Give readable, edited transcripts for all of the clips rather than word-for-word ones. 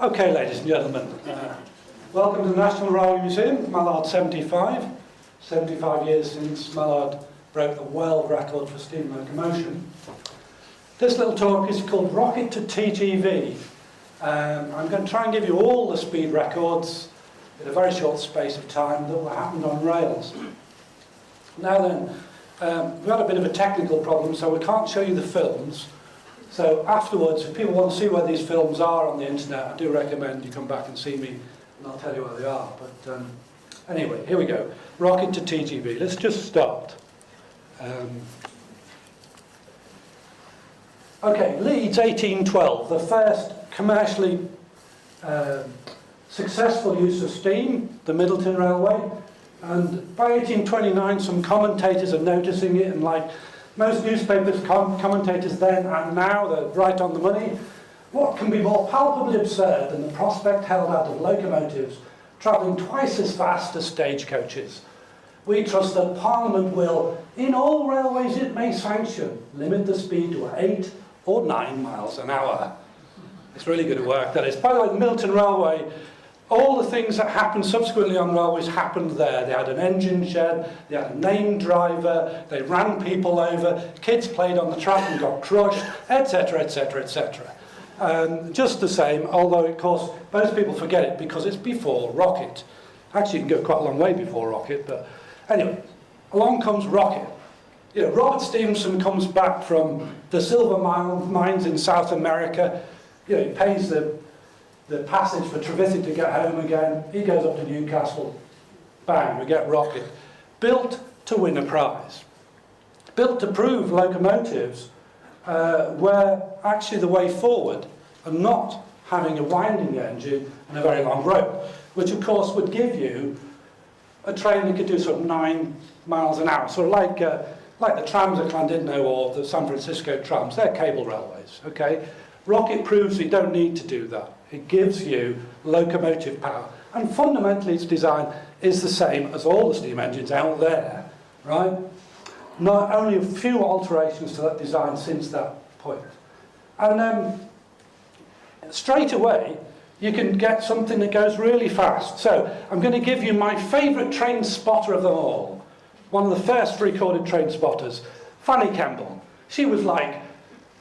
Okay, ladies and gentlemen, welcome to the National Railway Museum, Mallard 75. 75 years since Mallard broke the world record for steam locomotion. This little talk is called Rocket to TGV. I'm going to try and give you all the speed records in a very short space of time that happened on rails. Now then, we've had a bit of a technical problem, so we can't show you the films. So afterwards, if people want to see where these films are on the internet, I do recommend you come back and see me, and I'll tell you where they are. But anyway, here we go. Rocket to TGV. Let's just start. Okay, Leeds 1812, the first commercially successful use of steam, the Middleton Railway. And by 1829, some commentators are noticing it, and like most newspapers, commentators then and now, they're right on the money. What can be more palpably absurd than the prospect held out of locomotives travelling twice as fast as stagecoaches? We trust that Parliament will, in all railways it may sanction, limit the speed to 8 or 9 miles an hour. It's really going to work, that is. By the way, the Middleton Railway, all the things that happened subsequently on railways happened there. They had an engine shed, they had a named driver, they ran people over, kids played on the track and got crushed, etc., etc., etc. Just the same, although of course most people forget it because it's before Rocket. Actually, you can go quite a long way before Rocket, but anyway, along comes Rocket. You know, Robert Stevenson comes back from the silver mines in South America. You know, he pays the passage for Trevithick to get home again. He goes up to Newcastle. Bang, we get Rocket. Built to win a prize. Built to prove locomotives were actually the way forward, and not having a winding engine and a very long rope, which of course would give you a train that could do sort of 9 miles an hour, sort of like the trams at Llandudno or the San Francisco trams. They're cable railways, okay? Rocket proves you don't need to do that. It gives you locomotive power. And fundamentally its design is the same as all the steam engines out there, right? Not only a few alterations to that design since that point. And straight away, you can get something that goes really fast. So I'm going to give you my favourite train spotter of them all. One of the first recorded train spotters, Fanny Kemble. She was like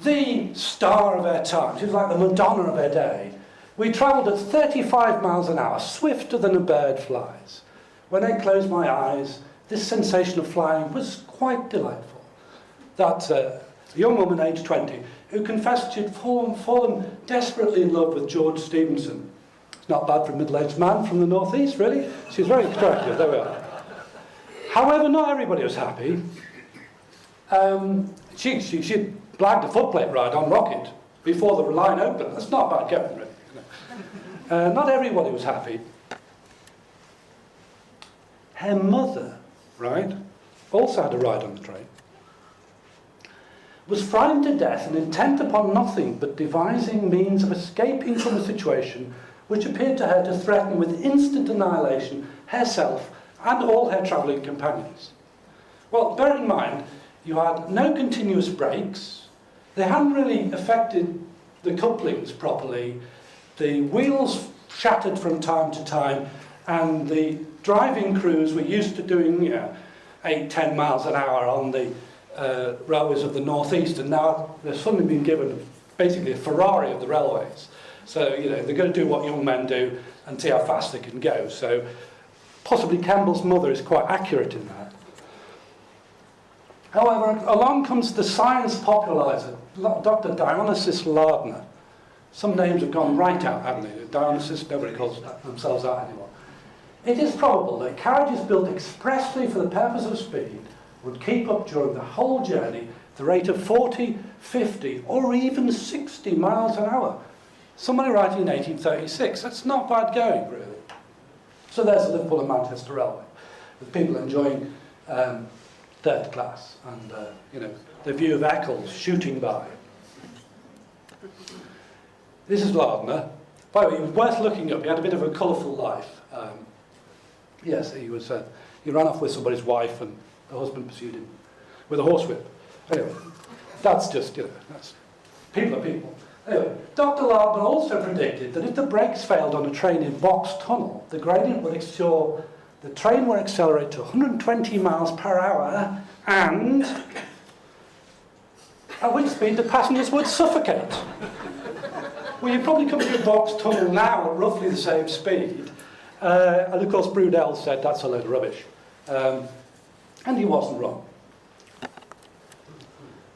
the star of her time. She was like the Madonna of her day. We travelled at 35 miles an hour, swifter than a bird flies. When I closed my eyes, this sensation of flying was quite delightful. That's a young woman aged 20 who confessed she'd fallen desperately in love with George Stephenson. It's not bad for a middle-aged man from the northeast, really. She's very attractive, there we are. However, not everybody was happy. She blagged a footplate ride on Rocket before the line opened. That's not bad going, really. Not everybody was happy. Her mother, right, also had a ride on the train, was frightened to death and intent upon nothing but devising means of escaping from a situation which appeared to her to threaten with instant annihilation herself and all her travelling companions. Well, bear in mind, you had no continuous brakes. They hadn't really affected the couplings properly. The wheels shattered from time to time, and the driving crews were used to doing 8-10 miles an hour on the railways of the northeast, and now they've suddenly been given basically a Ferrari of the railways. So they're going to do what young men do and see how fast they can go. So possibly Kemble's mother is quite accurate in that. However, along comes the science popularizer, Dr. Dionysius Lardner. Some names have gone right out, haven't they? Dionysius, nobody calls themselves that anymore. It is probable that carriages built expressly for the purpose of speed would keep up during the whole journey at the rate of 40, 50, or even 60 miles an hour. Somebody writing in 1836. That's not bad going, really. So there's the Liverpool and Manchester Railway, with people enjoying third class and the view of Eccles shooting by. This is Lardner. By the way, he was worth looking up. He had a bit of a colourful life. Yes, he ran off with somebody's wife, and the husband pursued him with a horsewhip. Anyway, that's just, that's people are people. Anyway, Dr. Lardner also predicted that if the brakes failed on a train in Box Tunnel, the gradient would ensure the train would accelerate to 120 miles per hour and at which speed the passengers would suffocate. Well, you probably come to a Box Tunnel now at roughly the same speed. And of course, Brunel said that's a load of rubbish. And he wasn't wrong.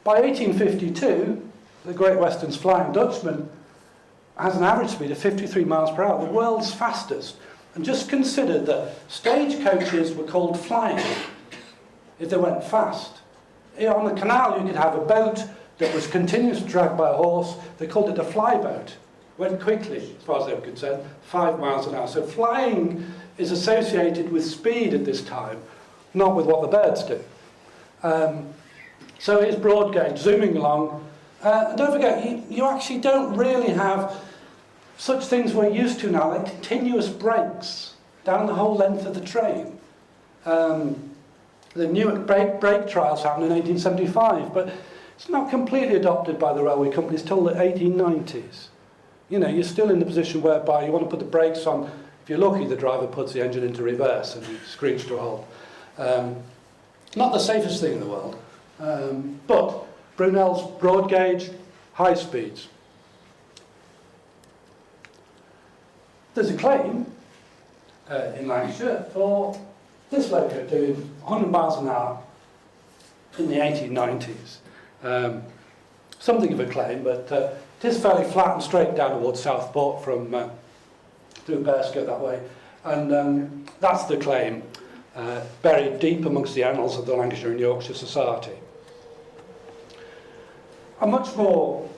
By 1852, the Great Western's Flying Dutchman has an average speed of 53 miles per hour, the world's fastest. And just consider that stagecoaches were called flying if they went fast. On the canal, you could have a boat that was continuously dragged by a horse. They called it a flyboat. Went quickly, as far as they were concerned, 5 miles an hour. So flying is associated with speed at this time, not with what the birds do. So here's broad gauge, zooming along. And don't forget, you actually don't really have such things we're used to now, like continuous brakes down the whole length of the train. The Newark brake trials happened in 1875, but it's not completely adopted by the railway companies till the 1890s. You know, you're still in the position whereby you want to put the brakes on. If you're lucky, the driver puts the engine into reverse and you screech to a halt. Not the safest thing in the world, but Brunel's broad gauge, high speeds. There's a claim in Lancashire for this loco doing 100 miles an hour in the 1890s. Something of a claim, but it is fairly flat and straight down towards Southport from through Bearscough that way. And that's the claim, buried deep amongst the annals of the Lancashire and Yorkshire Society. A much more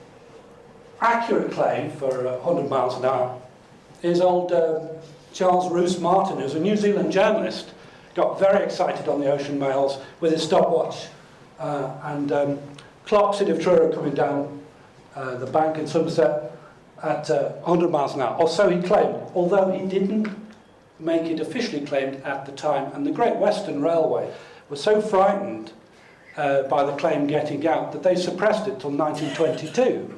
accurate claim for 100 miles an hour is old Charles Roose Martin, who's a New Zealand journalist, got very excited on the ocean mails with his stopwatch and clocked City of Truro coming down the bank in Somerset at 100 miles an hour, or so he claimed, although he didn't make it officially claimed at the time. And the Great Western Railway was so frightened by the claim getting out that they suppressed it till 1922.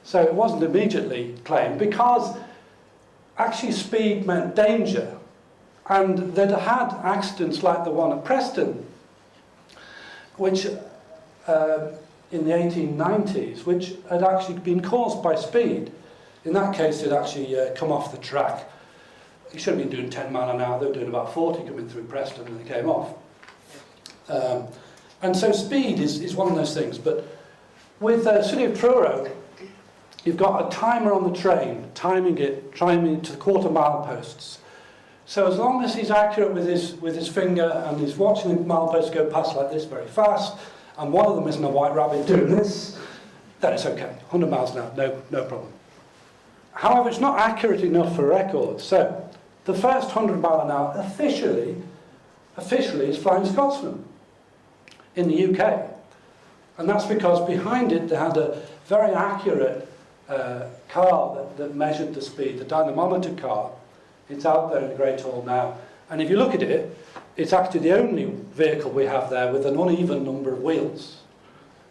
So it wasn't immediately claimed because actually speed meant danger, and they'd had accidents like the one at Preston, which in the 1890s, which had actually been caused by speed. In that case, it actually come off the track. He should have been doing 10 mile an hour. They were doing about 40 coming through Preston, and they came off. And so speed is one of those things. But with City of Truro, you've got a timer on the train, timing it to the quarter mile posts. So as long as he's accurate with his finger and he's watching the mile posts go past like this very fast, and one of them isn't a white rabbit doing this, then it's okay. 100 miles an hour, no problem. However, it's not accurate enough for records. So the first 100 mile an hour officially is Flying Scotsman in the UK. And that's because behind it they had a very accurate car that measured the speed, the dynamometer car. It's out there in the Great Hall now. And if you look at it, it's actually the only vehicle we have there with an uneven number of wheels,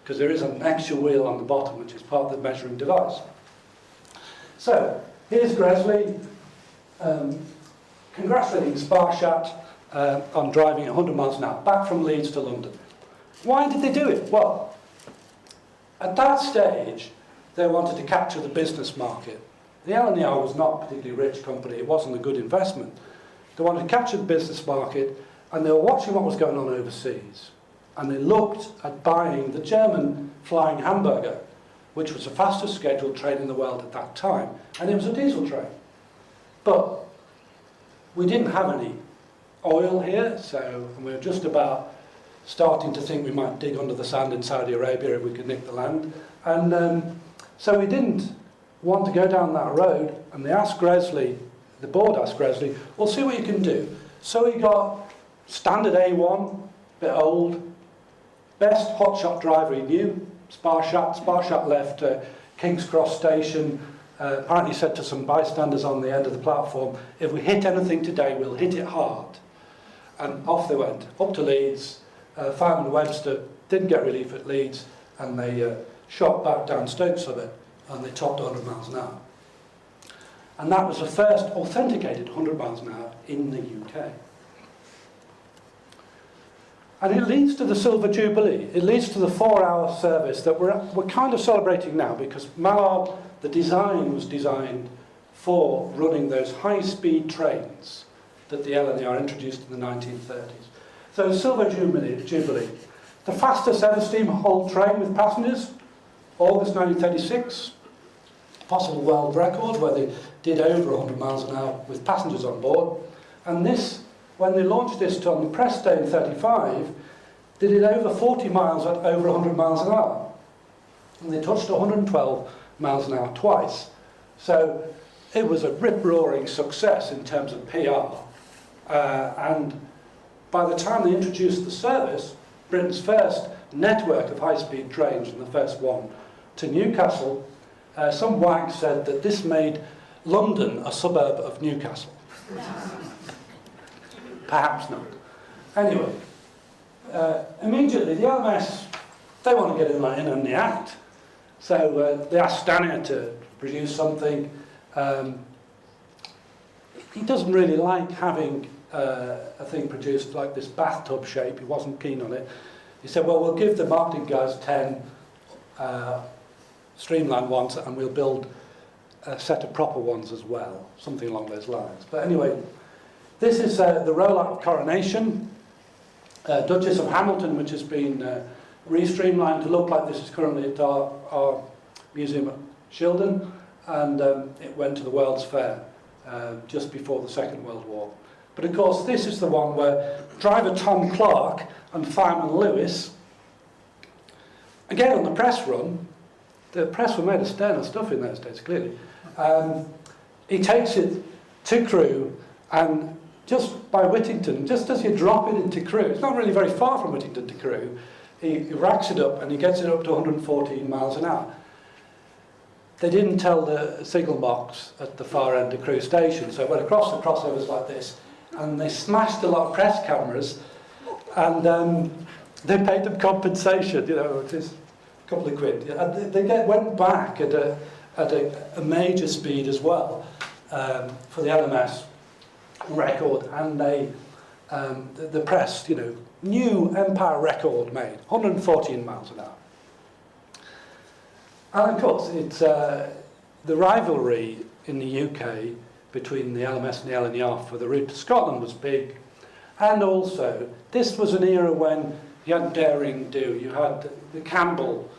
because there is an extra wheel on the bottom, which is part of the measuring device. So, here's Gresley congratulating Sparshat on driving 100 miles an hour, back from Leeds to London. Why did they do it? Well, at that stage, they wanted to capture the business market. The LNER was not a particularly rich company. It wasn't a good investment. They wanted to capture the business market, and they were watching what was going on overseas. And they looked at buying the German Flying Hamburger, which was the fastest scheduled train in the world at that time. And it was a diesel train. But we didn't have any oil here, and we were just about starting to think we might dig under the sand in Saudi Arabia if we could nick the land. And so we didn't want to go down that road, and they asked Gresley, the board asked Gresley, well, see what you can do. So he got standard A1, bit old, best hotshot driver he knew, Sparshat left King's Cross Station, apparently said to some bystanders on the end of the platform, if we hit anything today, we'll hit it hard. And off they went, up to Leeds. Fireman Webster didn't get relief at Leeds, and they shot back down Stoke Suburb. and they topped 100 miles an hour. And that was the first authenticated 100 miles an hour in the UK. And it leads to the Silver Jubilee. It leads to the 4-hour service that we're kind of celebrating now, because Mallard, the design was designed for running those high-speed trains that the LNER introduced in the 1930s. So Silver Jubilee, the fastest ever steam-hauled train with passengers, August 1936, possible world record where they did over 100 miles an hour with passengers on board. And this, when they launched this on the press day in 35, they did over 40 miles at over 100 miles an hour. And they touched 112 miles an hour twice. So it was a rip-roaring success in terms of PR. And by the time they introduced the service, Britain's first network of high-speed trains, and the first one to Newcastle, some wag said that this made London a suburb of Newcastle. Perhaps not. Anyway, immediately the LMS, they want to get in on the act. So they asked Stannard to produce something. He doesn't really like having a thing produced like this bathtub shape. He wasn't keen on it. He said, well, we'll give the marketing guys 10 streamlined ones, and we'll build a set of proper ones as well, something along those lines. But anyway, this is the rollout of Coronation, Duchess of Hamilton, which has been re-streamlined to look like this is currently at our museum at Shildon, and it went to the World's Fair just before the Second World War. But of course, this is the one where driver Tom Clark and fireman Lewis, again on the press run, the press were made of sterner stuff in those days, clearly. He takes it to Crewe, and just by Whittington, just as you drop it into Crewe, it's not really very far from Whittington to Crewe, he racks it up and he gets it up to 114 miles an hour. They didn't tell the signal box at the far end of Crewe station, so it went across the crossovers like this, and they smashed a lot of press cameras, and they paid them compensation, you know, it is a couple of quid. And they went back at a major speed as well for the LMS record, and they the press, you know, new empire record made, 114 miles an hour. And of course, it's the rivalry in the UK between the LMS and the LNER for the route to Scotland was big, and also this was an era when you had daring do. You had the Campbell,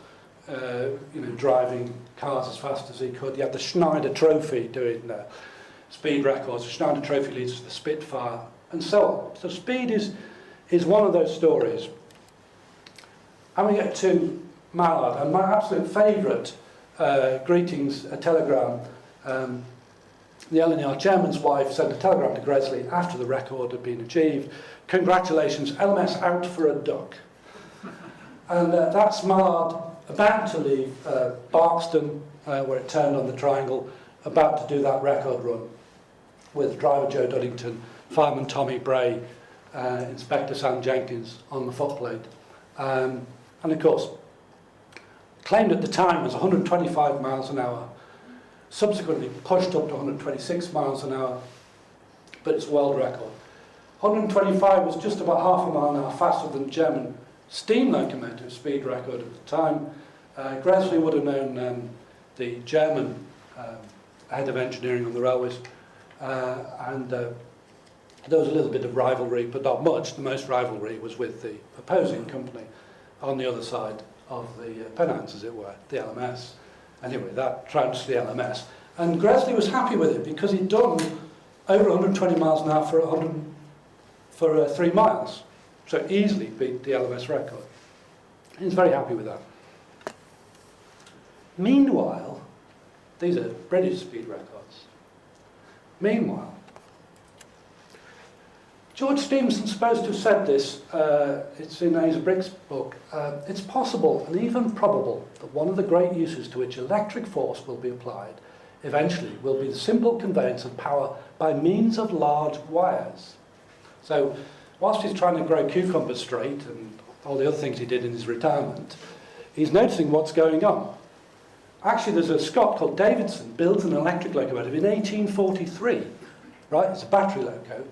you know, driving cars as fast as he could. You had the Schneider Trophy doing speed records. The Schneider Trophy leads to the Spitfire, and so on. So speed is one of those stories. And we get to Mallard, and my absolute favourite greetings, a telegram. The LNER chairman's wife sent a telegram to Gresley after the record had been achieved. Congratulations, LMS out for a duck. And that's Mallard about to leave Barkston, where it turned on the triangle, about to do that record run with driver Joe Duddington, fireman Tommy Bray, Inspector Sam Jenkins on the footplate. And of course, claimed at the time was 125 miles an hour, subsequently pushed up to 126 miles an hour, but it's a world record. 125 was just about half a mile an hour faster than the German steam locomotive speed record at the time. Gresley would have known the German head of engineering on the railways, and there was a little bit of rivalry, but not much. The most rivalry was with the opposing company on the other side of the Pennines, as it were, the LMS. Anyway, that trounced the LMS. And Gresley was happy with it because he'd done over 120 miles an hour for 3 miles. So easily beat the LMS record. He's very happy with that. Meanwhile, these are British speed records. Meanwhile, George Stephenson's supposed to have said this, it's in Asa Brick's book, it's possible and even probable that one of the great uses to which electric force will be applied eventually will be the simple conveyance of power by means of large wires. So, whilst he's trying to grow cucumbers straight and all the other things he did in his retirement, he's noticing what's going on. Actually, there's a Scot called Davidson builds an electric locomotive in 1843, right? It's a battery loco,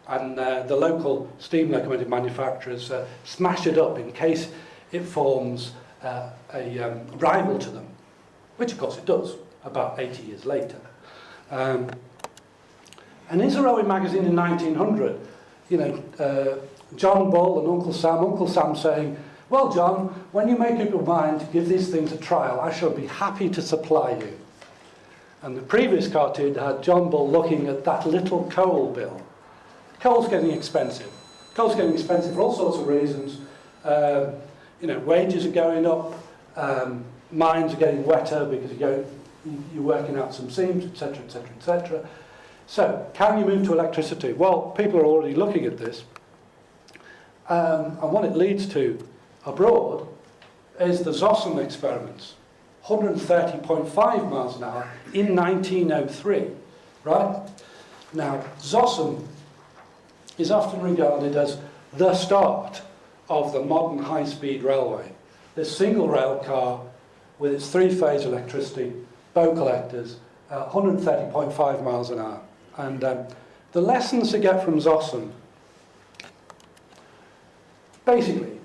and the local steam locomotive manufacturers smash it up in case it forms a rival to them, which of course it does about 80 years later. And in Israeli magazine in 1900, you know, John Bull and Uncle Sam saying, well, John, when you make up your mind to give these things a trial, I shall be happy to supply you. And the previous cartoon had John Bull looking at that little coal bill. Coal's getting expensive. Coal's getting expensive for all sorts of reasons. You know, wages are going up, mines are getting wetter because you're working out some seams, etc., etc., etc. So, can you move to electricity? Well, people are already looking at this. And what it leads to abroad is the Zossen experiments, 130.5 miles an hour in 1903, right? Now, Zossen is often regarded as the start of the modern high-speed railway. This single rail car with its three-phase electricity, bow collectors, 130.5 miles an hour. And the lessons to get from Zossen, basically,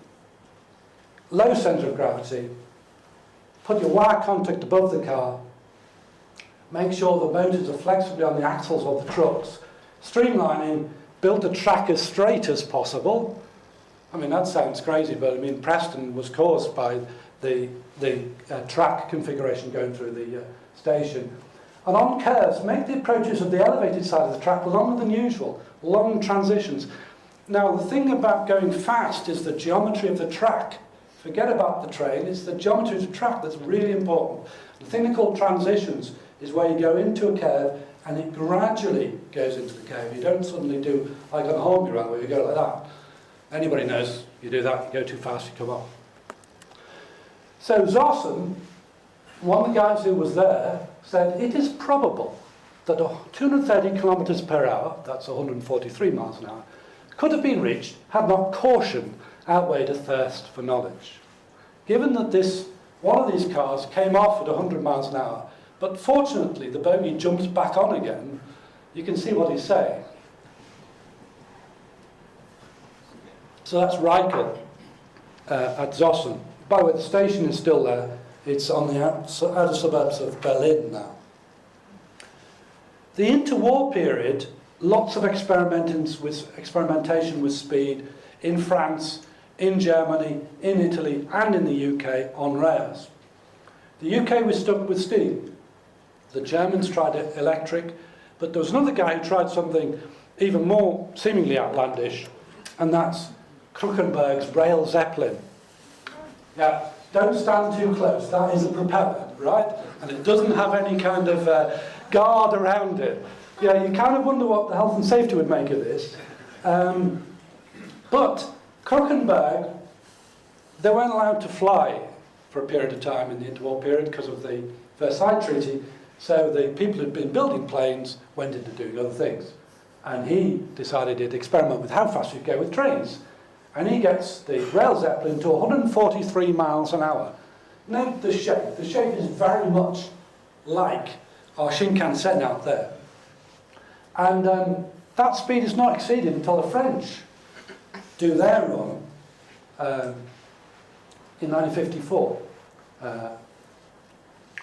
low centre of gravity, put your wire contact above the car, make sure the motors are flexibly on the axles of the trucks, streamlining, build the track as straight as possible. I mean, that sounds crazy, but I mean, Preston was caused by the track configuration going through the station. And on curves, make the approaches of the elevated side of the track longer than usual, long transitions. Now, the thing about going fast is the geometry of the track. Forget about the train, it's the geometry of the track that's really important. The thing they call transitions is where you go into a curve and it gradually goes into the curve. You don't suddenly do like on a Hornby rail where you go like that. Anybody knows you do that, you go too fast, you come off. So Zossen, one of the guys who was there, said it is probable that 230 kilometres per hour, that's 143 miles an hour, could have been reached had not caution outweighed a thirst for knowledge. Given that one of these cars came off at 100 miles an hour, but fortunately the bogie jumps back on again, you can see what he's saying. So that's Reichel at Zossen. By the way, the station is still there. It's on the outer suburbs of Berlin now. The interwar period, lots of experimentation with speed in France, in Germany, in Italy, and in the UK on rails. The UK was stuck with steam. The Germans tried electric, but there was another guy who tried something even more seemingly outlandish, and that's Krukenberg's rail Zeppelin. Yeah, don't stand too close. That is a propeller, right? And it doesn't have any kind of guard around it. Yeah, you kind of wonder what the health and safety would make of this. But Krukenberg, they weren't allowed to fly for a period of time in the interwar period because of the Versailles Treaty. So the people who'd been building planes went into doing other things. And he decided he'd experiment with how fast you'd go with trains. And he gets the rail Zeppelin to 143 miles an hour. Note the shape. The shape is very much like our Shinkansen out there. And that speed is not exceeded until the French do their run in 1954.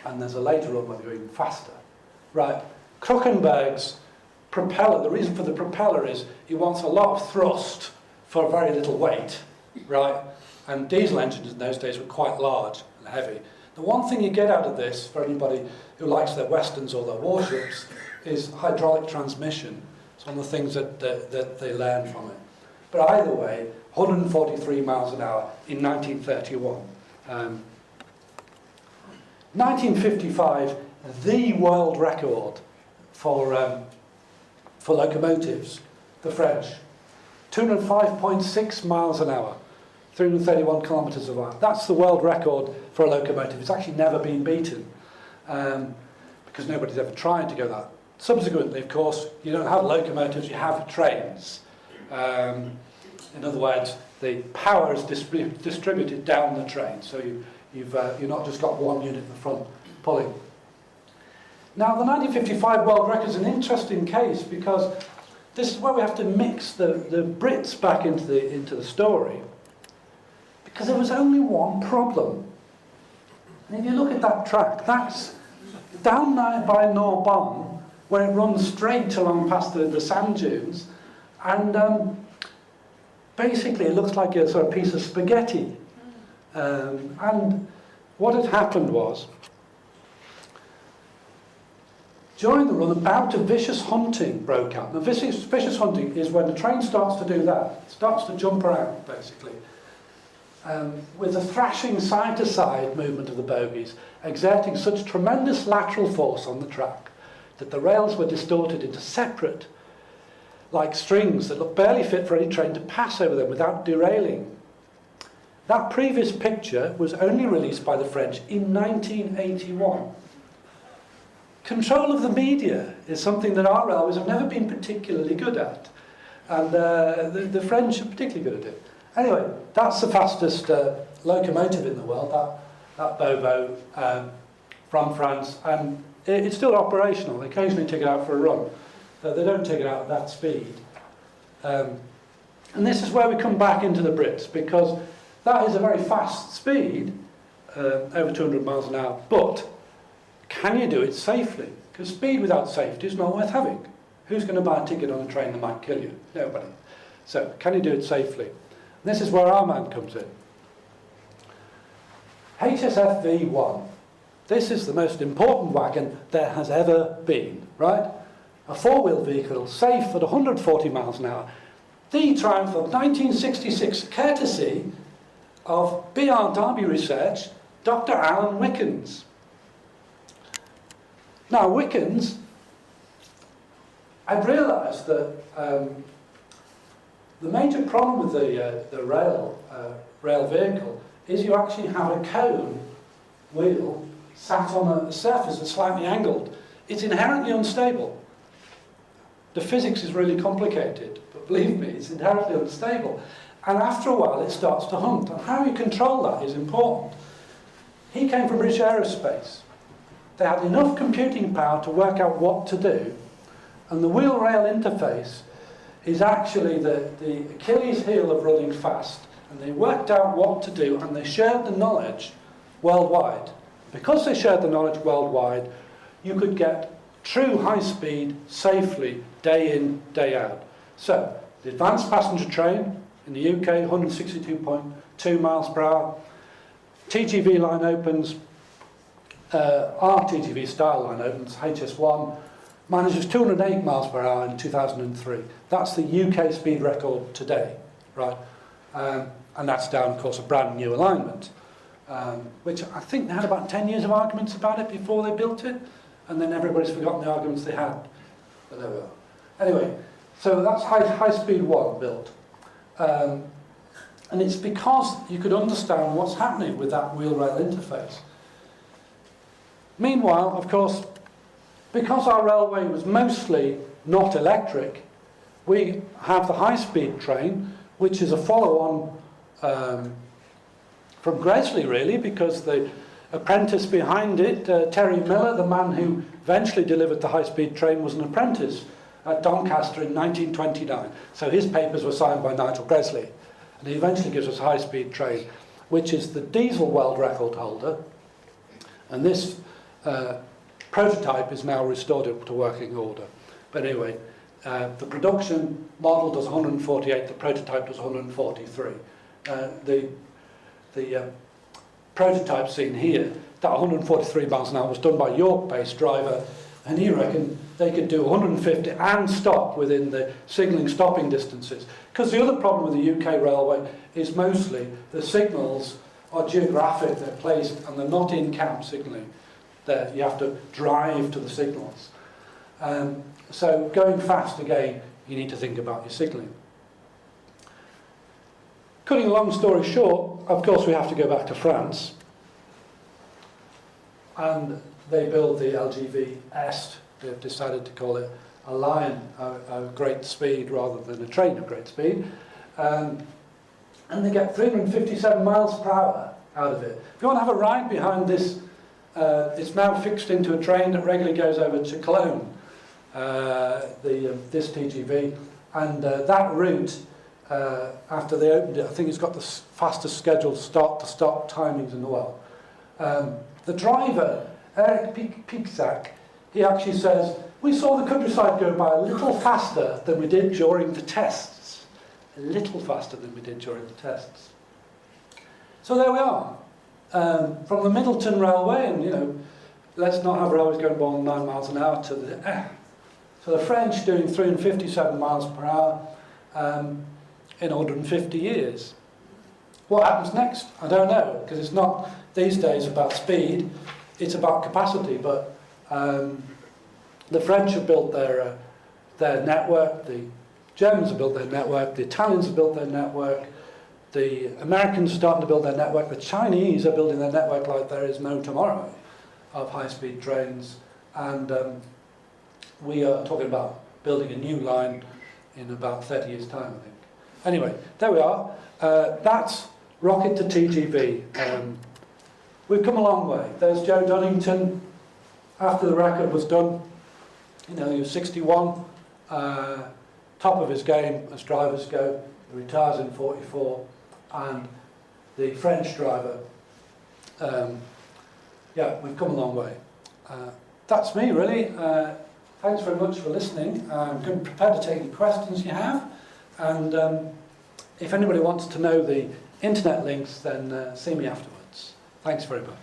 And there's a later run where they're even faster. Right. Krukenberg's propeller, the reason for the propeller is he wants a lot of thrust for very little weight, right? And diesel engines in those days were quite large and heavy. The one thing you get out of this, for anybody who likes their westerns or their warships, is hydraulic transmission. It's one of the things that they learn from it. But either way, 143 miles an hour in 1931. 1955, the world record for locomotives, the French. 205.6 miles an hour, 331 kilometres an hour. That's the world record for a locomotive. It's actually never been beaten because nobody's ever tried to go that. Subsequently, of course, you don't have locomotives, you have trains. In other words, the power is distributed down the train. So you've not just got one unit in the front pulling. Now, the 1955 world record is an interesting case because this is where we have to mix the Brits back into the story, because there was only one problem. And if you look at that track, that's down there by Narbonne, where it runs straight along past the sand dunes, and basically it looks like a sort of piece of spaghetti. And what had happened was, during the run, a bout of vicious hunting broke out. Now, vicious hunting is when the train starts to do that. It starts to jump around, basically, with a thrashing side-to-side movement of the bogies, exerting such tremendous lateral force on the track that the rails were distorted into separate, like strings that looked barely fit for any train to pass over them without derailing. That previous picture was only released by the French in 1981. Control of the media is something that our railways have never been particularly good at. And the French are particularly good at it. Anyway, that's the fastest locomotive in the world, that Bobo from France. And it's still operational. They occasionally take it out for a run. Though they don't take it out at that speed. And this is where we come back into the Brits, because that is a very fast speed, over 200 miles an hour. But can you do it safely? Because speed without safety is not worth having. Who's going to buy a ticket on a train that might kill you? Nobody. So, can you do it safely? And this is where our man comes in. HSFV1. This is the most important wagon there has ever been, right? A four-wheel vehicle, safe at 140 miles an hour. The triumph of 1966, courtesy of BR Derby Research, Dr. Alan Wickens. Now, Wickens, I've realised that the major problem with the rail vehicle is you actually have a cone wheel sat on a surface that's slightly angled. It's inherently unstable. The physics is really complicated, but believe me, it's inherently unstable. And after a while, it starts to hunt. And how you control that is important. He came from British Aerospace. They had enough computing power to work out what to do, and the wheel-rail interface is actually the Achilles heel of running fast, and they worked out what to do, and they shared the knowledge worldwide. Because they shared the knowledge worldwide, you could get true high speed safely, day in, day out. So, the advanced passenger train in the UK, 162.2 miles per hour. TGV line opens, our TGV style line opens, HS1, manages 208 miles per hour in 2003. That's the UK speed record today, right? And that's down, of course, a brand new alignment, which I think they had about 10 years of arguments about it before they built it, and then everybody's forgotten the arguments they had. But there we are. Anyway, so that's high speed 1 built. And it's because you could understand what's happening with that wheel-rail interface. Meanwhile, of course, because our railway was mostly not electric, we have the high-speed train, which is a follow-on from Gresley, really, because the apprentice behind it, Terry Miller, the man who eventually delivered the high-speed train, was an apprentice at Doncaster in 1929. So his papers were signed by Nigel Gresley. And he eventually gives us a high-speed train, which is the diesel world record holder. And this prototype is now restored to working order. But anyway, the production model does 148, the prototype does 143. The prototype seen here, that 143 miles an hour was done by a York-based driver, and he reckoned they could do 150 and stop within the signalling stopping distances. Because the other problem with the UK railway is mostly the signals are geographic, they're placed, and they're not in-camp signalling. You have to drive to the signals. So going fast, again, you need to think about your signalling. Cutting a long story short, of course we have to go back to France. And they build the LGV Est. They've decided to call it a line of great speed rather than a train of great speed. And they get 357 miles per hour out of it. If you want to have a ride behind this It's now fixed into a train that regularly goes over to Cologne, this TGV, and that route, after they opened it, I think it's got the fastest scheduled start-to-stop timings in the world. The driver, Eric Piekzak, he actually says, we saw the countryside go by a little faster than we did during the tests. A little faster than we did during the tests. So there we are. From the Middleton Railway, and you know, let's not have railways going more than 9 miles an hour, to the French doing 357 miles per hour in 150 years. What happens next? I don't know, because it's not these days about speed, it's about capacity. But the French have built their network, the Germans have built their network, the Italians have built their network, the Americans are starting to build their network, the Chinese are building their network like there is no tomorrow of high-speed trains, and we are talking about building a new line in about 30 years' time, I think. Anyway, there we are. That's Rocket to TGV. We've come a long way. There's Joe Dunnington. After the record was done, you know, he was 61, top of his game as drivers go. He retires in 44, and the French driver, yeah, we've come a long way. That's me, really. Thanks very much for listening. I'm prepared to take any questions you have, and if anybody wants to know the internet links, then see me afterwards. Thanks very much.